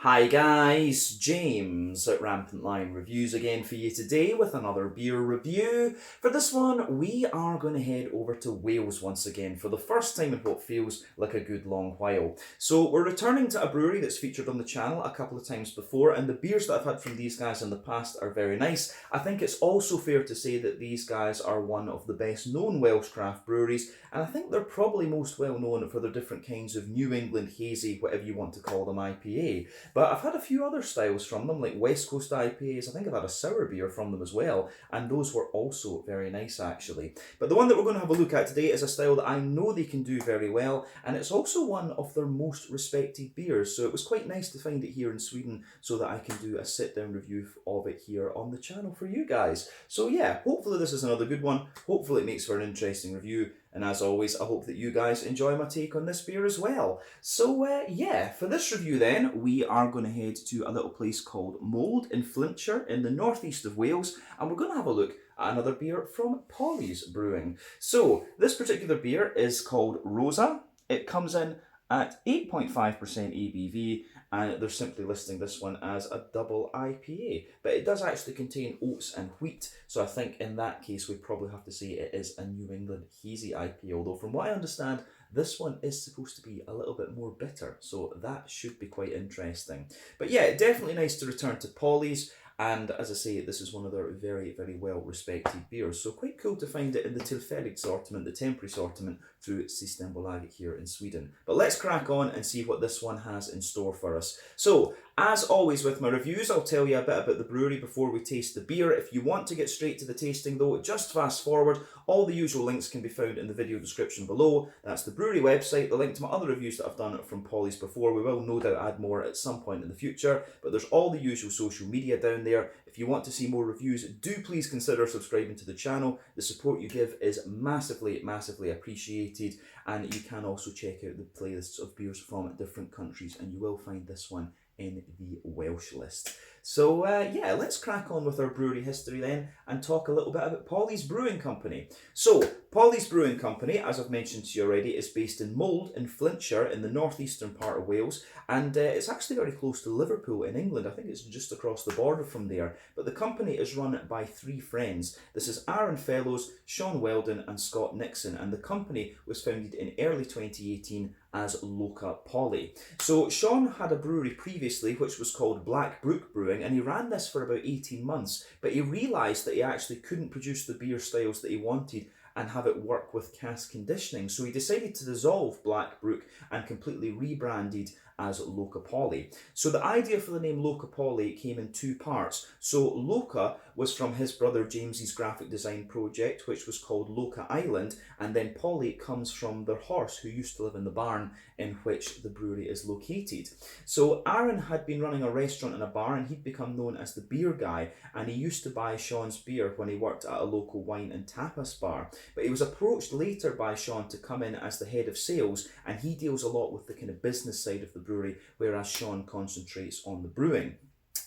Hi guys, James at Rampant Lion Reviews again for you today with another beer review. For this one, we are going to head over to Wales once again for the first time in what feels like a good long while. So we're returning to a brewery that's featured on the channel a couple of times before, and the beers that I've had from these guys in the past are very nice. I think it's also fair to say that these guys are one of the best known Welsh craft breweries, and I think they're probably most well known for their different kinds of New England hazy, whatever you want to call them, IPA. But I've had a few other styles from them, like West Coast IPAs. I think I've had a sour beer from them as well, and those were also very nice actually. But the one that we're going to have a look at today is a style that I know they can do very well, and it's also one of their most respected beers. So it was quite nice to find it here in Sweden so that I can do a sit-down review of it here on the channel for you guys. So yeah, hopefully this is another good one. Hopefully it makes for an interesting review. And as always, I hope that you guys enjoy my take on this beer as well. So yeah, for this review then, we are going to head to a little place called Mold in Flintshire in the northeast of Wales, and we're going to have a look at another beer from Polly's Brewing. So this particular beer is called Rosa. It comes in at 8.5% ABV, and they're simply listing this one as a double IPA. But it does actually contain oats and wheat, so I think in that case we'd probably have to say it is a New England hazy IPA, although from what I understand, this one is supposed to be a little bit more bitter, so that should be quite interesting. But yeah, definitely nice to return to Polly's. And as I say, this is one of their very, very well respected beers. So quite cool to find it in the tillfällig assortment, the temporary assortment through Systembolaget here in Sweden. But let's crack on and see what this one has in store for us. So, as always with my reviews, I'll tell you a bit about the brewery before we taste the beer. If you want to get straight to the tasting though, just fast forward. All the usual links can be found in the video description below. That's the brewery website, the link to my other reviews that I've done from Polly's before. We will no doubt add more at some point in the future, but there's all the usual social media down there. If you want to see more reviews, do please consider subscribing to the channel. The support you give is massively, massively appreciated, and you can also check out the playlists of beers from different countries, and you will find this one in the Welsh list. So yeah, let's crack on with our brewery history then and talk a little bit about Polly's Brewing Company. So, Polly's Brewing Company, as I've mentioned to you already, is based in Mold in Flintshire in the northeastern part of Wales, and it's actually very close to Liverpool in England. I think it's just across the border from there. But the company is run by three friends. This is Aaron Fellows, Sean Weldon and Scott Nixon, and the company was founded in early 2018 as Loca Polly. So Sean had a brewery previously which was called Black Brook Brewing, and he ran this for about 18 months, but he realised that he actually couldn't produce the beer styles that he wanted and have it work with cask conditioning. So he decided to dissolve Black Brook and completely rebranded as Loca Polly. So the idea for the name Loca Polly came in two parts. So Loca was from his brother James's graphic design project, which was called Loca Island, and then Polly comes from their horse who used to live in the barn in which the brewery is located. So Aaron had been running a restaurant and a bar, and he'd become known as the beer guy, and he used to buy Sean's beer when he worked at a local wine and tapas bar. But he was approached later by Sean to come in as the head of sales, and he deals a lot with the kind of business side of the brewery, whereas Sean concentrates on the brewing.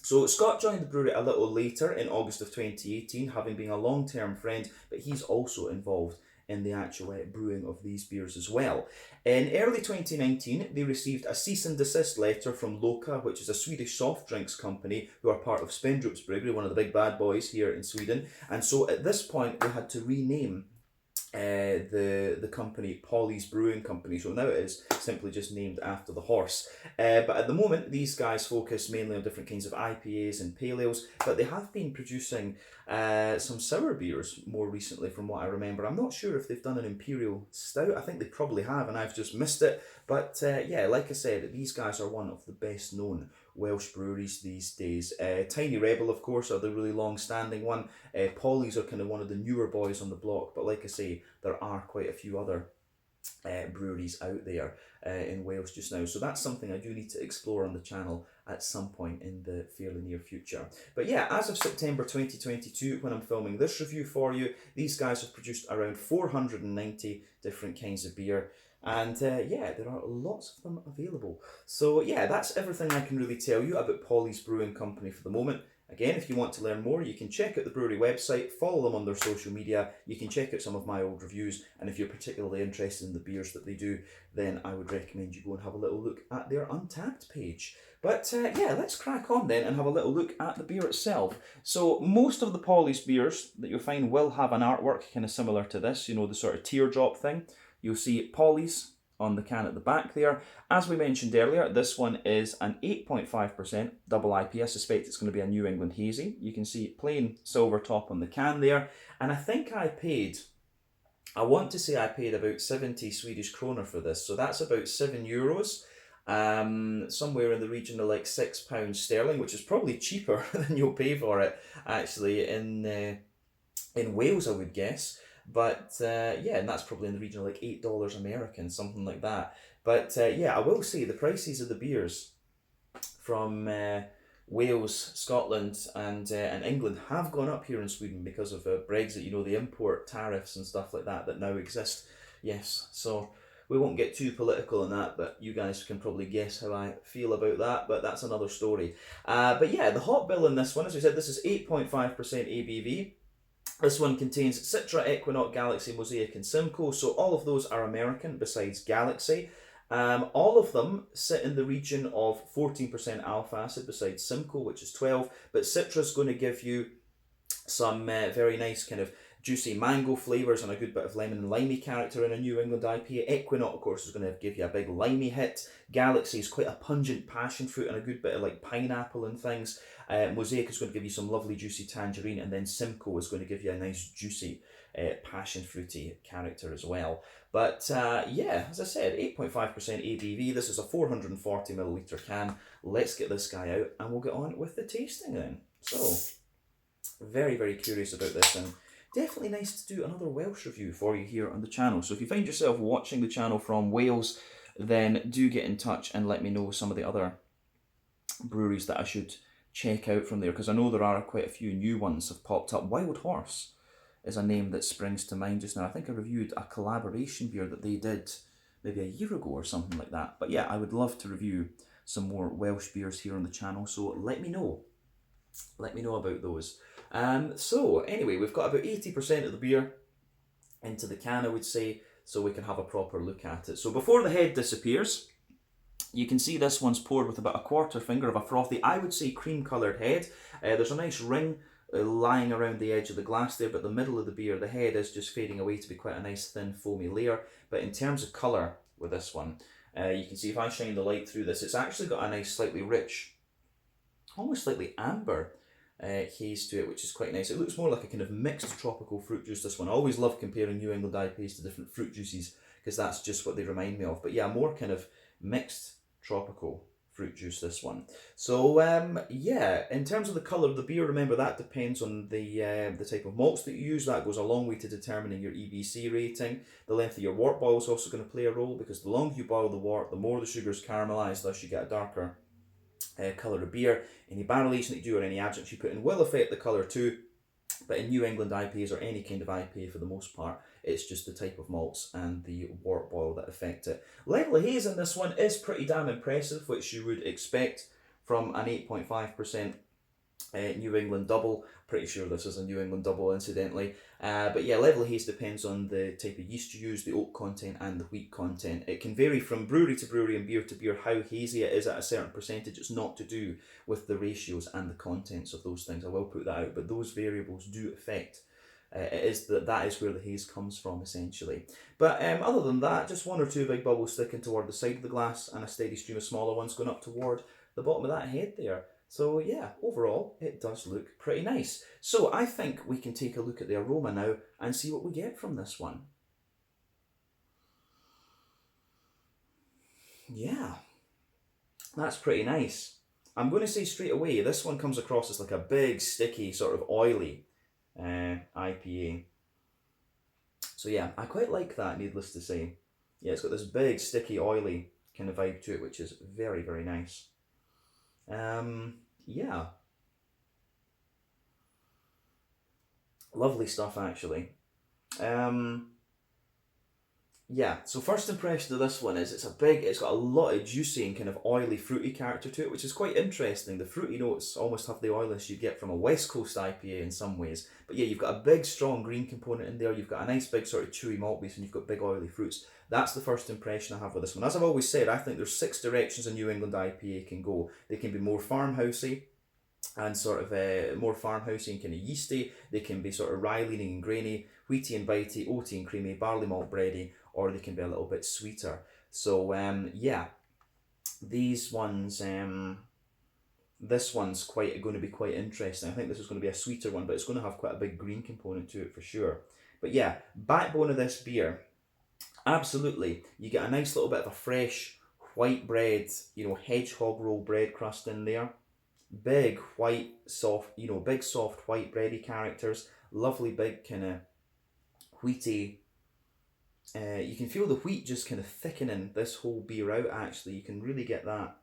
So Scott joined the brewery a little later in August of 2018, having been a long-term friend, but he's also involved in the actual brewing of these beers as well. In early 2019, they received a cease and desist letter from Loca, which is a Swedish soft drinks company who are part of Spendrup's Brewery, one of the big bad boys here in Sweden. And so at this point, they had to rename the company Polly's Brewing Company, so now it is simply just named after the horse. But at the moment, these guys focus mainly on different kinds of IPAs and pale ales, but they have been producing some sour beers more recently from what I remember. I'm not sure if they've done an Imperial Stout. I think they probably have and I've just missed it. But yeah, like I said, these guys are one of the best known Welsh breweries these days. Tiny Rebel, of course, are the really long-standing one. Polly's are kind of one of the newer boys on the block, but like I say, there are quite a few other breweries out there in Wales just now. So that's something I do need to explore on the channel at some point in the fairly near future. But yeah, as of September 2022, when I'm filming this review for you, these guys have produced around 490 different kinds of beer. And yeah, there are lots of them available. So yeah, that's everything I can really tell you about Polly's Brewing Company for the moment. Again, if you want to learn more, you can check out the brewery website, follow them on their social media, you can check out some of my old reviews, and if you're particularly interested in the beers that they do, then I would recommend you go and have a little look at their Untappd page. But yeah, let's crack on then and have a little look at the beer itself. So most of the polished beers that you'll find will have an artwork kind of similar to this, you know, the sort of teardrop thing. You'll see Polly's on the can at the back there. As we mentioned earlier, this one is an 8.5% double IPA. I suspect it's going to be a New England Hazy. You can see plain silver top on the can there. And I think I want to say I paid about 70 Swedish kroner for this. So that's about €7. Somewhere in the region of like £6 sterling, which is probably cheaper than you'll pay for it actually in Wales, I would guess. But yeah, and that's probably in the region of like $8 American, something like that. But yeah, I will say the prices of the beers from Wales, Scotland, and England have gone up here in Sweden because of Brexit. You know, the import tariffs and stuff like that now exist. Yes, so we won't get too political on that, but you guys can probably guess how I feel about that. But that's another story. But yeah, the hop bill in this one, as we said, this is 8.5% ABV. This one contains Citra, Equinox, Galaxy, Mosaic, and Simcoe, so all of those are American besides Galaxy. All of them sit in the region of 14% alpha acid besides Simcoe, which is 12, but Citra's going to give you some very nice kind of juicy mango flavours and a good bit of lemon and limey character in a New England IPA. Equinox, of course, is going to give you a big limey hit. Galaxy is quite a pungent passion fruit and a good bit of like pineapple and things. Mosaic is going to give you some lovely juicy tangerine, and then Simcoe is going to give you a nice juicy passion fruity character as well. But yeah, as I said, 8.5% ABV. This is a 440ml can. Let's get this guy out and we'll get on with the tasting then. So, very, very curious about this, and definitely nice to do another Welsh review for you here on the channel. So if you find yourself watching the channel from Wales, then do get in touch and let me know some of the other breweries that I should check out from there, because I know there are quite a few new ones have popped up. Wild Horse is a name that springs to mind just now. I think I reviewed a collaboration beer that they did maybe a year ago or something like that. But yeah, I would love to review some more Welsh beers here on the channel, so let me know. Let me know about those. So anyway, we've got about 80% of the beer into the can, I would say, so we can have a proper look at it. So before the head disappears, you can see this one's poured with about a quarter finger of a frothy, I would say cream coloured head. There's a nice ring lying around the edge of the glass there, but the middle of the beer, the head is just fading away to be quite a nice thin foamy layer. But in terms of colour with this one, you can see if I shine the light through this, it's actually got a nice slightly rich, almost slightly amber haze to it, which is quite nice. It looks more like a kind of mixed tropical fruit juice, this one. I always love comparing New England IPAs to different fruit juices because that's just what they remind me of. But yeah, more kind of mixed tropical fruit juice, this one. So yeah, in terms of the colour of the beer, remember that depends on the type of malts that you use. That goes a long way to determining your EBC rating. The length of your wort boil is also going to play a role, because the longer you boil the wort, the more the sugar's caramelised, thus you get a darker colour of beer. Any barrel aging that you do or any adjuncts you put in will affect the colour too. But in New England IPAs, or any kind of IPA for the most part, it's just the type of malts and the wort boil that affect it. Level of haze in this one is pretty damn impressive, which you would expect from an 8.5% New England double. Pretty sure this is a New England double, incidentally. But yeah, level of haze depends on the type of yeast you use, the oak content and the wheat content. It can vary from brewery to brewery and beer to beer how hazy it is at a certain percentage. It's not to do with the ratios and the contents of those things. I will put that out, but those variables do affect. It is that is where the haze comes from, essentially. But other than that, just one or two big bubbles sticking toward the side of the glass and a steady stream of smaller ones going up toward the bottom of that head there. So yeah, overall, it does look pretty nice. So I think we can take a look at the aroma now and see what we get from this one. Yeah, that's pretty nice. I'm going to say straight away, this one comes across as like a big, sticky, sort of oily IPA. So yeah, I quite like that, needless to say. Yeah, it's got this big, sticky, oily kind of vibe to it, which is very, very nice. Yeah. Lovely stuff, actually. Yeah, so first impression of this one is it's got a lot of juicy and kind of oily, fruity character to it, which is quite interesting. The fruity notes almost have the oiliness you get from a West Coast IPA in some ways. But yeah, you've got a big, strong green component in there. You've got a nice, big sort of chewy malt base, and you've got big, oily fruits. That's the first impression I have with this one. As I've always said, I think there's 6 directions a New England IPA can go. They can be more farmhousey, and sort of more farmhousey and kind of yeasty. They can be sort of rye leaning and grainy, wheaty and bitey, oaty and creamy, barley malt bready, or they can be a little bit sweeter. So yeah, these ones, this one's quite going to be quite interesting. I think this is going to be a sweeter one, but it's going to have quite a big green component to it for sure. But yeah, backbone of this beer, absolutely, you get a nice little bit of a fresh white bread, hedgehog roll bread crust in there. Big white soft, big soft white bready characters. Lovely big kind of wheaty. You can feel the wheat just kind of thickening this whole beer out. Actually, you can really get that.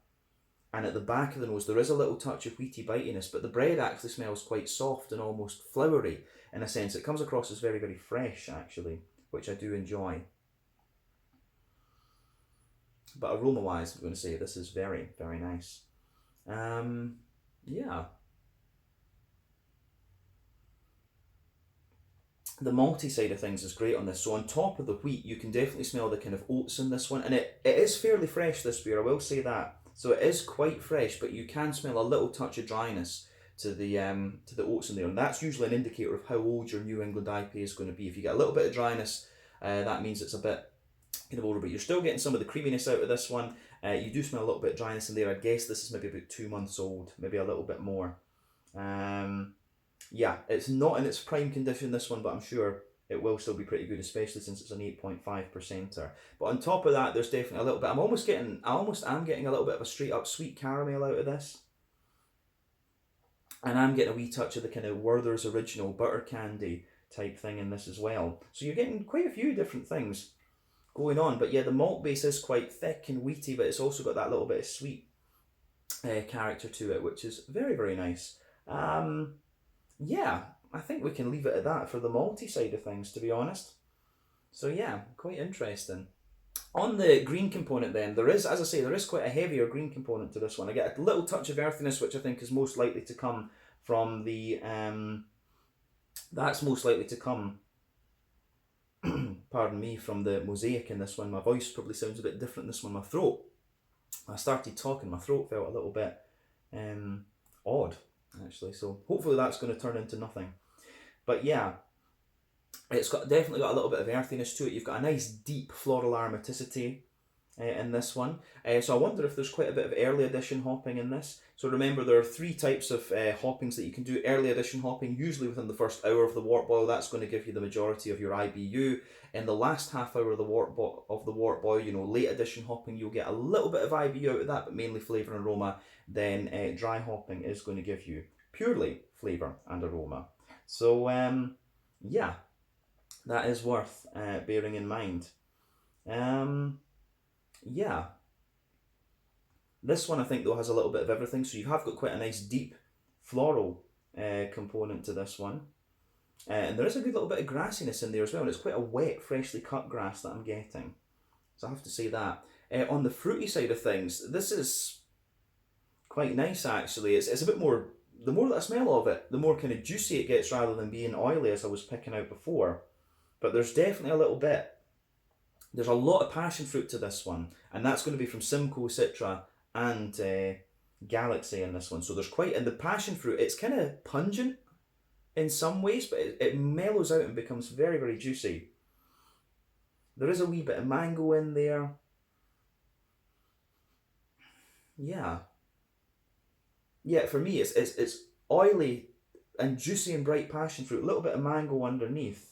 And at the back of the nose, there is a little touch of wheaty bitiness, but the bread actually smells quite soft and almost floury in a sense. It comes across as very, very fresh actually, which I do enjoy. But aroma-wise, I'm going to say this is very, very nice. Yeah. The malty side of things is great on this. So on top of the wheat, you can definitely smell the kind of oats in this one. And it is fairly fresh, this beer, I will say that. So it is quite fresh, but you can smell a little touch of dryness to the oats in there. And that's usually an indicator of how old your New England IPA is going to be. If you get a little bit of dryness, that means it's a bit kind of older, but you're still getting some of the creaminess out of this one. You do smell a little bit of dryness in there. I'd guess this is maybe about 2 months old, maybe a little bit more. Yeah, it's not in its prime condition, this one, but I'm sure it will still be pretty good, especially since it's an 8.5%er. But on top of that, there's definitely a little bit, I almost am getting a little bit of a straight up sweet caramel out of this. And I'm getting a wee touch of the kind of Werther's Original butter candy type thing in this as well. So you're getting quite a few different things going on. But yeah, the malt base is quite thick and wheaty, but it's also got that little bit of sweet character to it, which is very, very nice. Yeah, I think we can leave it at that for the malty side of things, to be honest. So yeah, quite interesting. On the green component then, there is, as I say, there is quite a heavier green component to this one. I get a little touch of earthiness, which I think is most likely to come from the, that's most likely to come, pardon me, from the mosaic in this one. My voice probably sounds a bit different in this one. My throat, I started talking, my throat felt a little bit odd, actually. So hopefully that's going to turn into nothing. But yeah, it's definitely got a little bit of earthiness to it. You've got a nice deep floral aromaticity in this one. So I wonder if there's quite a bit of early edition hopping in this. So remember, there are 3 types of hoppings that you can do. Early edition hopping, usually within the first hour of the wort boil, that's going to give you the majority of your IBU. In the last half hour of the wort boil, late edition hopping, you'll get a little bit of IBU out of that, but mainly flavour and aroma. Then dry hopping is going to give you purely flavour and aroma. So yeah, that is worth bearing in mind. Yeah. This one I think though has a little bit of everything. So you have got quite a nice deep floral component to this one. And there is a good little bit of grassiness in there as well. And it's quite a wet, freshly cut grass that I'm getting. So I have to say that. On the fruity side of things, this is quite nice actually. It's a bit more, the more that I smell of it, the more kind of juicy it gets rather than being oily as I was picking out before. But there's definitely a little bit. There's a lot of passion fruit to this one, and that's going to be from Simcoe, Citra, and Galaxy in this one. So there's quite, and the passion fruit, it's kind of pungent in some ways, but it mellows out and becomes very, very juicy. There is a wee bit of mango in there. Yeah. Yeah, for me, it's oily and juicy and bright passion fruit, a little bit of mango underneath.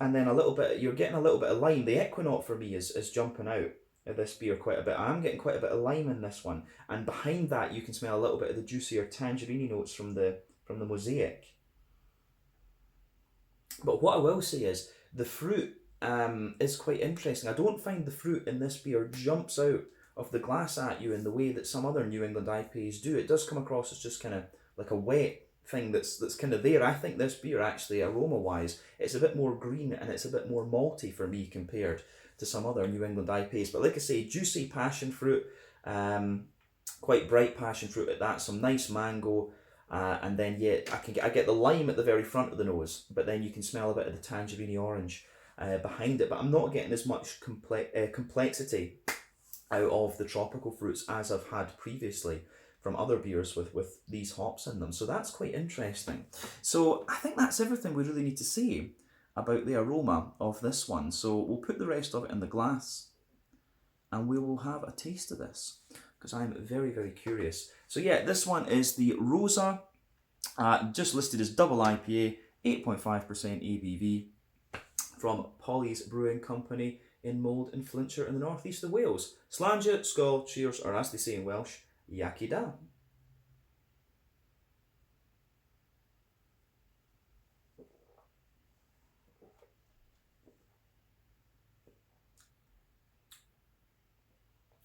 And then a little bit, you're getting a little bit of lime. The Equinox for me is jumping out of this beer quite a bit. I'm getting quite a bit of lime in this one. And behind that, you can smell a little bit of the juicier tangerine notes from the mosaic. But what I will say is, the fruit is quite interesting. I don't find the fruit in this beer jumps out of the glass at you in the way that some other New England IPAs do. It does come across as just kind of like a wet, thing that's kind of there. I think this beer actually, aroma wise, it's a bit more green and it's a bit more malty for me compared to some other New England IPAs. But like I say, juicy passion fruit, quite bright passion fruit at that, some nice mango, and then yeah, I get the lime at the very front of the nose, but then you can smell a bit of the tangerine orange behind it. But I'm not getting as much complexity out of the tropical fruits as I've had previously from other beers with these hops in them. So that's quite interesting. So I think that's everything we really need to say about the aroma of this one. So we'll put the rest of it in the glass and we will have a taste of this because I'm very, very curious. So yeah, this one is the Rosa, just listed as double IPA, 8.5% ABV from Polly's Brewing Company in Mold in Flintshire in the northeast of Wales. Slàinte, skål, cheers, or as they say in Welsh, Iechyd da.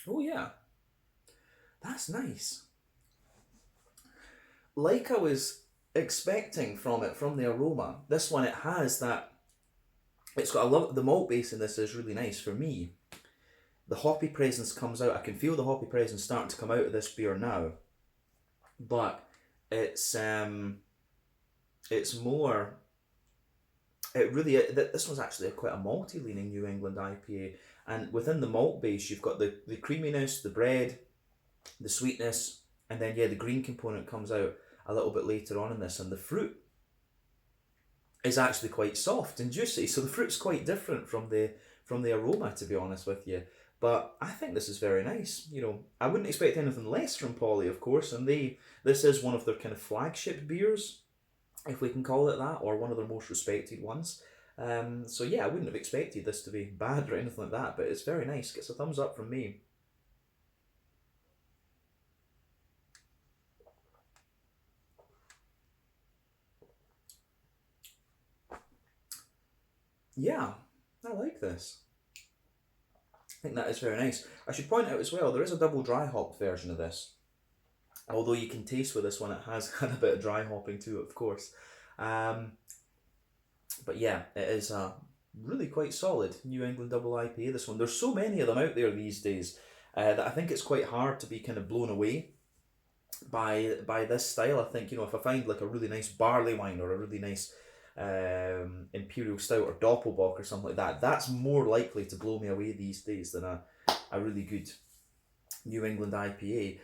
Oh yeah, that's nice. Like I was expecting from it, from the aroma, this one, it has that, it's got, I love the malt base in this is really nice for me. The hoppy presence comes out. I can feel the hoppy presence starting to come out of this beer now, but it's more. It really, this one's actually quite a malty leaning New England IPA, and within the malt base you've got the creaminess, the bread, the sweetness, and then yeah, the green component comes out a little bit later on in this, and the fruit is actually quite soft and juicy. So the fruit's quite different from the aroma, to be honest with you. But I think this is very nice. You know, I wouldn't expect anything less from Polly, of course, and this is one of their kind of flagship beers, if we can call it that, or one of their most respected ones. So yeah, I wouldn't have expected this to be bad or anything like that, but it's very nice. Gets a thumbs up from me. Yeah, I like this. I think that is very nice. I should point out as well, there is a double dry hop version of this. Although you can taste with this one, it has had a bit of dry hopping to it, of course. But yeah, it is a really quite solid New England double IPA, this one. There's so many of them out there these days that I think it's quite hard to be kind of blown away by this style. I think, you know, if I find like a really nice barley wine or a really nice imperial stout or doppelbock or something like that, that's more likely to blow me away these days than a really good New England IPA,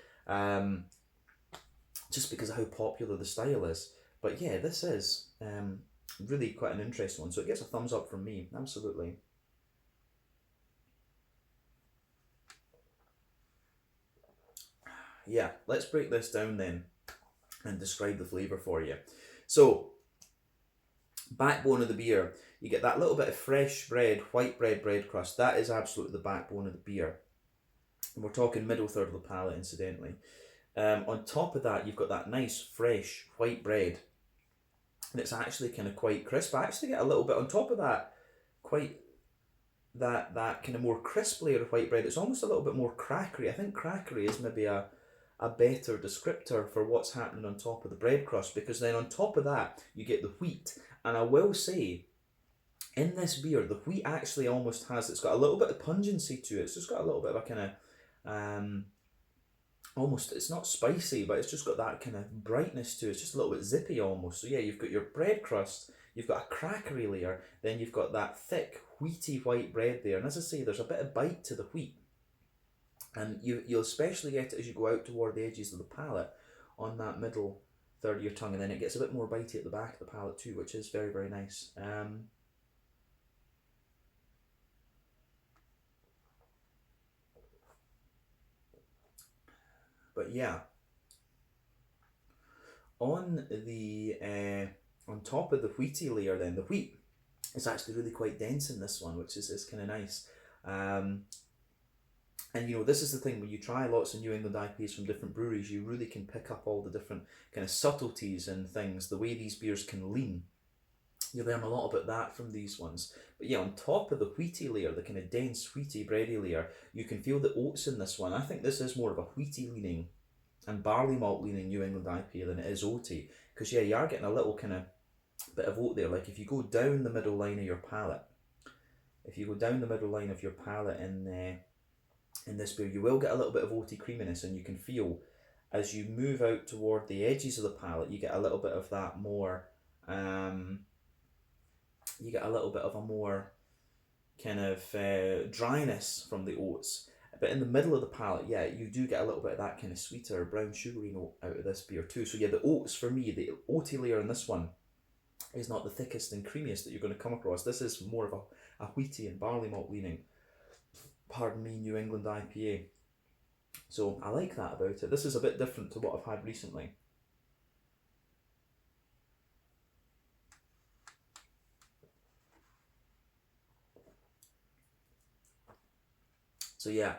just because of how popular the style is. But yeah, this is really quite an interesting one, so it gets a thumbs up from me, absolutely. Yeah, let's break this down then and describe the flavour for you. So, backbone of the beer, you get that little bit of fresh bread, white bread crust. That is absolutely the backbone of the beer. And we're talking middle third of the palate, incidentally. On top of that, you've got that nice fresh white bread, and it's actually kind of quite crisp. I actually get a little bit on top of that, quite that kind of more crisp layer of white bread. It's almost a little bit more crackery. I think crackery is maybe a better descriptor for what's happening on top of the bread crust, because then on top of that you get the wheat. And I will say, in this beer, the wheat actually almost has, it's got a little bit of pungency to it. It's just got a little bit of a kind of, almost, it's not spicy, but it's just got that kind of brightness to it. It's just a little bit zippy almost. So yeah, you've got your bread crust, you've got a crackery layer, then you've got that thick, wheaty white bread there. And as I say, there's a bit of bite to the wheat. And you'll especially get it as you go out toward the edges of the palate on that middle third of your tongue, and then it gets a bit more bitey at the back of the palate too, which is very, very nice. But yeah, on top of the wheaty layer, then the wheat is actually really quite dense in this one, which is kind of nice. And you know, this is the thing, when you try lots of New England IPAs from different breweries, you really can pick up all the different kind of subtleties and things, the way these beers can lean. You learn a lot about that from these ones. But yeah, on top of the wheaty layer, the kind of dense, wheaty, bready layer, you can feel the oats in this one. I think this is more of a wheaty leaning and barley malt leaning New England IPA than it is oaty. Because yeah, you are getting a little kind of bit of oat there. Like if you go down the middle line of your palate, in this beer, you will get a little bit of oaty creaminess, and you can feel as you move out toward the edges of the palate, you get a little bit of that more. You get a little bit of a more kind of dryness from the oats. But in the middle of the palate, yeah, you do get a little bit of that kind of sweeter brown sugary note out of this beer too. So yeah, the oats for me, the oaty layer in this one is not the thickest and creamiest that you're going to come across. This is more of a wheaty and barley malt leaning, pardon me, New England IPA. So I like that about it. This is a bit different to what I've had recently. So yeah,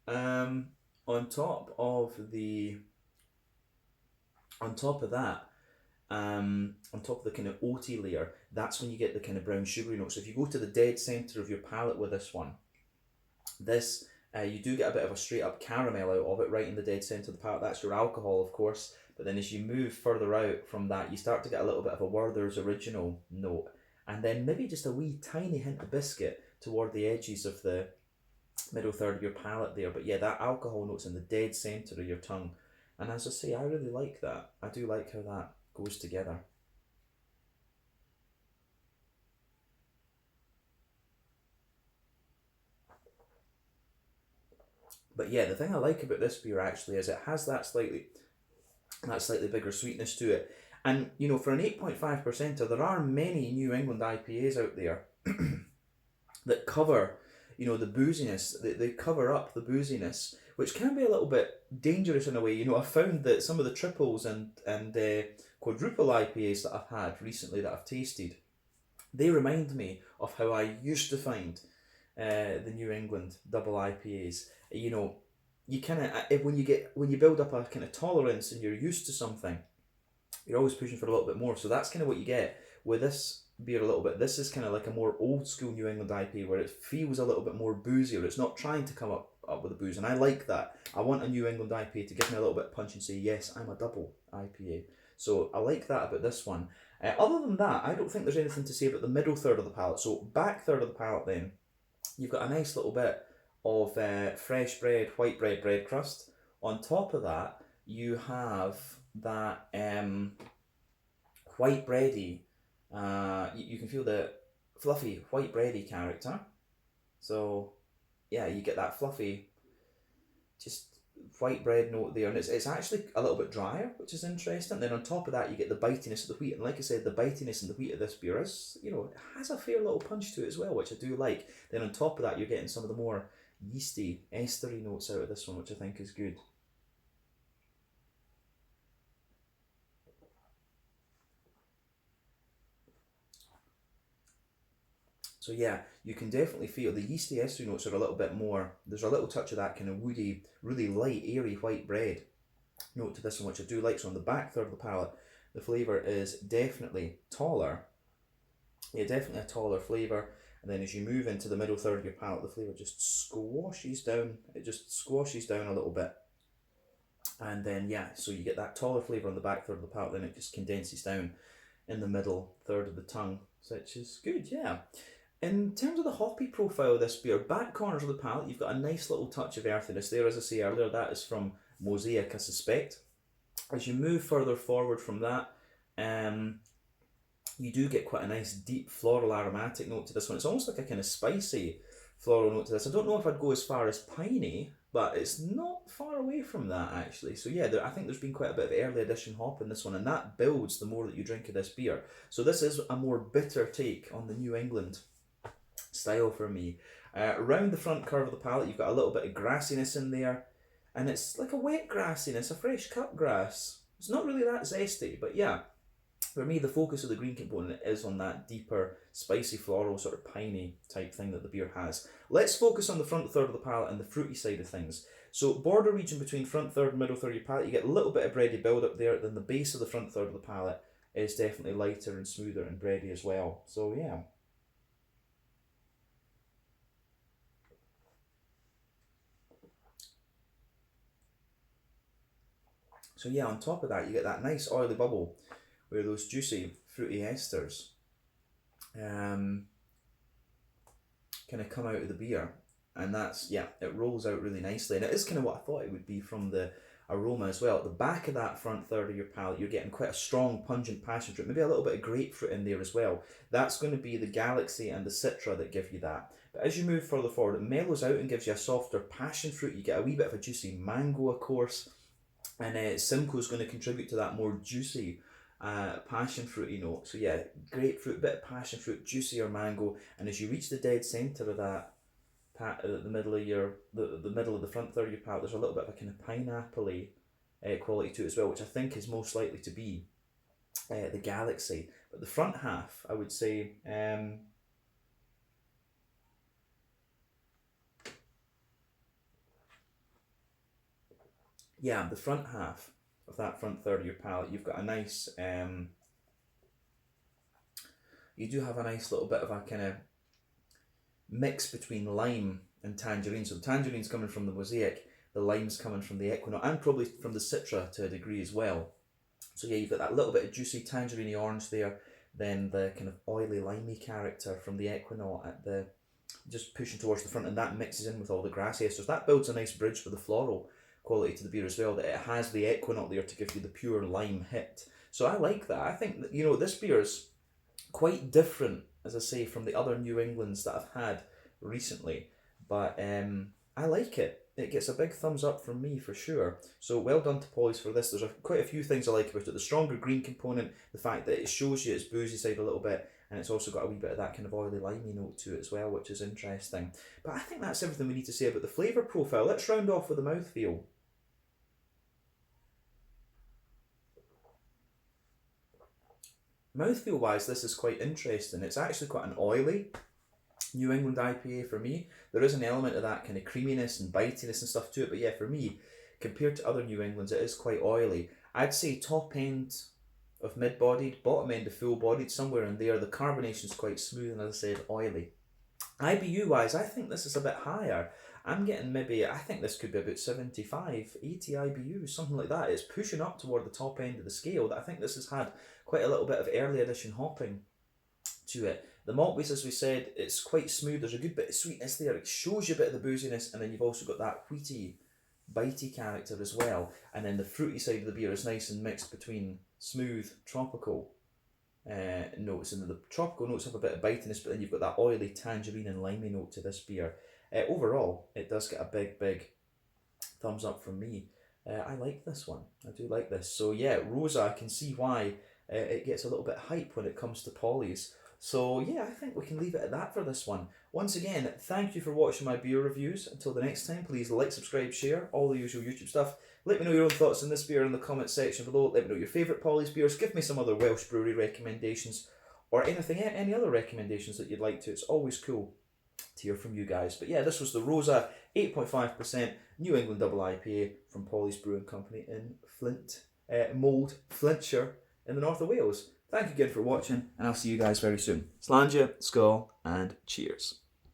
on top of that, on top of the kind of oaty layer, that's when you get the kind of brown sugary notes. So if you go to the dead centre of your palate with this one, you do get a bit of a straight up caramel out of it right in the dead centre of the palate. That's your alcohol, of course. But then as you move further out from that, you start to get a little bit of a Werther's Original note. And then maybe just a wee tiny hint of biscuit toward the edges of the middle third of your palate there. But yeah, that alcohol note's in the dead centre of your tongue. And as I say, I really like that. I do like how that goes together. But yeah, the thing I like about this beer actually is it has that slightly bigger sweetness to it. And you know, for an 8.5%er, there are many New England IPAs out there that cover, you know, the booziness. They cover up the booziness, which can be a little bit dangerous in a way. You know, I've found that some of the triples and quadruple IPAs that I've had recently that I've tasted, they remind me of how I used to find the New England double IPAs. You know, you kind of when you build up a kind of tolerance and you're used to something, you're always pushing for a little bit more. So that's kind of what you get with this beer a little bit. This is kind of like a more old school New England IPA where it feels a little bit more boozy, or it's not trying to come up with the booze, and I like that. I want a New England IPA to give me a little bit of punch and say, yes, I'm a double IPA. So I like that about this one. Other than that, I don't think there's anything to say about the middle third of the palate. So back third of the palate then, you've got a nice little bit of fresh bread, white bread crust. On top of that, you have that white bready, you can feel the fluffy white bready character. So yeah, you get that fluffy, just white bread note there, and it's actually a little bit drier, which is interesting. Then on top of that, you get the bitiness of the wheat, and like I said, the bitiness and the wheat of this beer is, you know, it has a fair little punch to it as well, which I do like. Then on top of that, you're getting some of the more yeasty, estery notes out of this one, which I think is good. So yeah, you can definitely feel the yeasty estery notes are a little bit more. There's a little touch of that kind of woody, really light, airy white bread note to this one, which I do like. So on the back third of the palate, the flavour is definitely taller. Yeah, definitely a taller flavour. And then as you move into the middle third of your palate, the flavour just squashes down. It just squashes down a little bit. And then yeah, so you get that taller flavour on the back third of the palate, then it just condenses down in the middle third of the tongue, which is good, yeah. In terms of the hoppy profile of this beer, back corners of the palate, you've got a nice little touch of earthiness there. As I say earlier, that is from Mosaic, I suspect. As you move further forward from that, you do get quite a nice deep floral aromatic note to this one. It's almost like a kind of spicy floral note to this. I don't know if I'd go as far as piney, but it's not far away from that actually. So yeah, I think there's been quite a bit of early edition hop in this one, and that builds the more that you drink of this beer. So this is a more bitter take on the New England style for me. Around the front curve of the palate, you've got a little bit of grassiness in there, and it's like a wet grassiness, a fresh cut grass. It's not really that zesty, but yeah, for me the focus of the green component is on that deeper, spicy floral, sort of piney type thing that the beer has. Let's focus on the front third of the palate and the fruity side of things. So border region between front third and middle third of your palate, you get a little bit of bready build up there, then the base of the front third of the palate is definitely lighter and smoother and bready as well. So yeah. So yeah, on top of that, you get that nice oily bubble where those juicy fruity esters kind of come out of the beer, and that's, yeah, it rolls out really nicely, and it is kind of what I thought it would be from the aroma as well. At the back of that front third of your palate, you're getting quite a strong pungent passion fruit, maybe a little bit of grapefruit in there as well. That's going to be the Galaxy and the Citra that give you that. But as you move further forward, it mellows out and gives you a softer passion fruit. You get a wee bit of a juicy mango, of course, and Simcoe is going to contribute to that more juicy passion fruity note. So yeah, grapefruit, bit of passion fruit, juicier mango, and as you reach the dead centre of that, the middle of your the middle of the front third of your palate, there's a little bit of a kind of pineapple-y quality to it as well, which I think is most likely to be the Galaxy. But the front half, I would say, yeah, the front half of that front third of your palate, you've got a nice, you do have a nice little bit of a kind of mix between lime and tangerine. So the tangerine's coming from the Mosaic, the lime's coming from the Equinox, and probably from the Citra to a degree as well. So yeah, you've got that little bit of juicy tangerine orange there, then the kind of oily limey character from the Equinox at the just pushing towards the front, and that mixes in with all the grass esters. That builds a nice bridge for the floral quality to the beer as well, that it has the Equinox there to give you the pure lime hit. So I like that. I think that, you know, this beer is quite different, as I say, from the other New Englands that I've had recently, but I like it. It gets a big thumbs up from me for sure. So well done to Polly's for this. There's quite a few things I like about it. The stronger green component, the fact that it shows you its boozy side a little bit, and it's also got a wee bit of that kind of oily limey note to it as well, which is interesting. But I think that's everything we need to say about the flavour profile. Let's round off with the mouthfeel. Mouthfeel wise, this is quite interesting. It's actually quite an oily New England IPA for me. There is an element of that kind of creaminess and bitiness and stuff to it, but yeah, for me, compared to other New Englands, it is quite oily. I'd say top end of mid-bodied, bottom end of full-bodied, somewhere in there. The carbonation's quite smooth and, as I said, oily. IBU wise, I think this is a bit higher. I'm getting maybe, I think this could be about 75, 80 IBU, something like that. It's pushing up toward the top end of the scale. That I think this has had quite a little bit of early edition hopping to it. The malt base, as we said, it's quite smooth. There's a good bit of sweetness there. It shows you a bit of the booziness, and then you've also got that wheaty, bitey character as well. And then the fruity side of the beer is nice and mixed between smooth, tropical notes, and the tropical notes have a bit of bitiness, but then you've got that oily tangerine and limey note to this beer. Overall, it does get a big thumbs up from me. I like this one. I do like this. So yeah, Rosa, I can see why it gets a little bit hype when it comes to Polly's. So yeah, I think we can leave it at that for this one. Once again, thank you for watching my beer reviews. Until the next time, please like, subscribe, share, all the usual YouTube stuff. Let me know your own thoughts on this beer in the comment section below. Let me know your favourite Polly's beers. Give me some other Welsh brewery recommendations, or any other recommendations that you'd like to. It's always cool to hear from you guys. But yeah, this was the Rosa 8.5% New England Double IPA from Polly's Brewing Company in Flintshire in the north of Wales. Thank you again for watching, and I'll see you guys very soon. Slàinte, skål, and cheers.